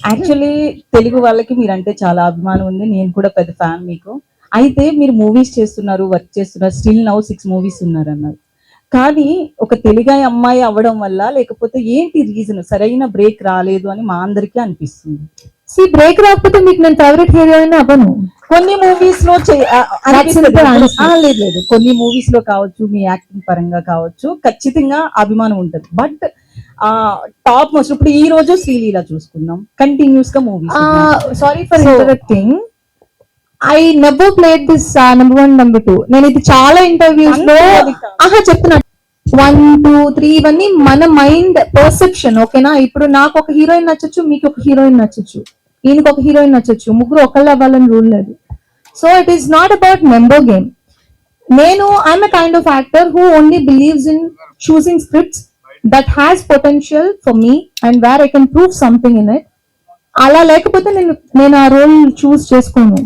Actually Telugu వాళ్ళకి మీరంటే చాలా అభిమానం ఉంది. నేను కూడా పెద్ద ఫ్యాన్ మీకు. అయితే మీరు మూవీస్ చేస్తున్నారు, వర్క్ చేస్తున్నారు. స్టిల్ నౌ 6 మూవీస్ ఉన్నారన్నారు. కానీ ఒక తెలుగాయి అమ్మాయి అవ్వడం వల్ల లేకపోతే ఏంటి రీజన్? సరైన బ్రేక్ రాలేదు అని మా అందరికీ అనిపిస్తుంది. బ్రేక్ రాకపోతే మీకు నేను ఫేవరెట్ హీరోయిన్ అవ్వను. కొన్ని మూవీస్ లో లేదు కొన్ని మూవీస్ లో కావచ్చు, మీ యాక్టింగ్ పరంగా కావచ్చు, ఖచ్చితంగా అభిమానం ఉంటుంది. బట్ టాప్ మోస్ట్ ఇప్పుడు ఈ రోజు శ్రీలీల చూసుకుందాం, కంటిన్యూస్ గా movies. Sorry for interrupting. I never played this number 1 number 2. నేను ఇది చాలా ఇంటర్వ్యూస్ లో చెప్తున్నా. 1, 2, 3 ఇవన్నీ మన మైండ్ పర్సెప్షన్. ఓకేనా? ఇప్పుడు నాకు ఒక హీరోయిన్ నచ్చచ్చు, మీకు ఒక హీరోయిన్ నచ్చచ్చు, ఈయనకు ఒక హీరోయిన్ నచ్చచ్చు, ముగ్గురు ఒకళ్ళు అవ్వాలని రూల్ లేదు. So it is not about number game. నేను I'm a kind of actor who only believes in choosing scripts that has potential for me and where I can prove something in it. అలా లేకపోతే నేను ఆ role చూస్ చేసుకోను.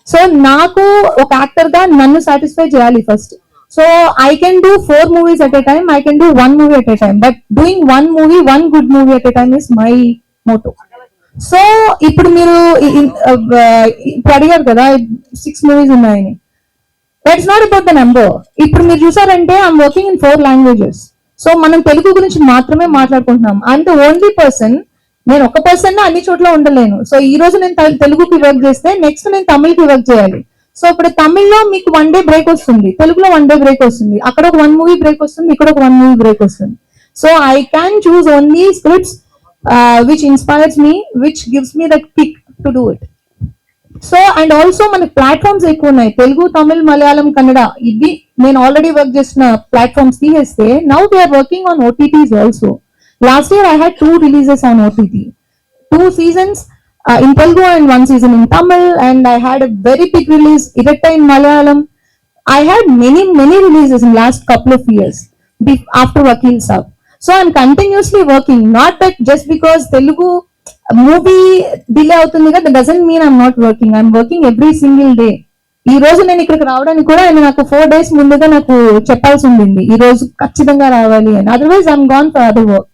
So నాకు ఒక actor గా నన్ను సాటిస్ఫై చేయాలి first. So I can do 4 movies at a time, I can do 1 movie at a time, but doing 1 movie, 1 good movie at a time is my motto. So ఇప్పుడు మీరు ఇప్పుడు అడిగారు కదా 6 movies ఉన్నాయని. That's not about the number. ఇప్పుడు మీరు చూసారంటే I'm working in 4 languages. So మనం తెలుగు గురించి మాత్రమే మాట్లాడుకుంటున్నాం. అండ్ ఓన్లీ పర్సన్, నేను ఒక పర్సన్ అన్ని చోట్ల ఉండలేను. సో ఈ రోజు నేను తెలుగుకి వర్క్ చేస్తే నెక్స్ట్ నేను తమిళ్కి వర్క్ చేయాలి. సో ఇప్పుడు తమిళ్లో మీకు 1 day బ్రేక్ వస్తుంది, తెలుగులో 1 day బ్రేక్ వస్తుంది, అక్కడ ఒక 1 movie బ్రేక్ వస్తుంది, ఇక్కడ ఒక 1 movie బ్రేక్ వస్తుంది. So I can choose only scripts which inspires me, which gives me that kick to do it. So and also మనకి ప్లాట్ఫామ్స్ ఎక్కువ ఉన్నాయి. తెలుగు, తమిళ్, మలయాళం, కన్నడ, ఇవి నేను ఆల్రెడీ వర్క్ చేసిన ప్లాట్ఫామ్స్ తీసేస్తే now we're working on OTTs also. Last year I had 2 releases on OTT, 2 seasons in Telugu and 1 season in Tamil, and I had a very big release Iratta in Malayalam. I had many releases in last couple of years after Vakil Saab. So I'm continuously working, not that just because Telugu movie delay అవుతుంది కదా, that doesn't mean I'm not working. I'm working every single day. ఈ రోజు నేను ఇక్కడికి రావడానికి కూడా ఆయన నాకు 4 days ముందుగా నాకు చెప్పాల్సి ఉండింది, ఈ రోజు ఖచ్చితంగా రావాలి అని. Otherwise I'm gone for other work.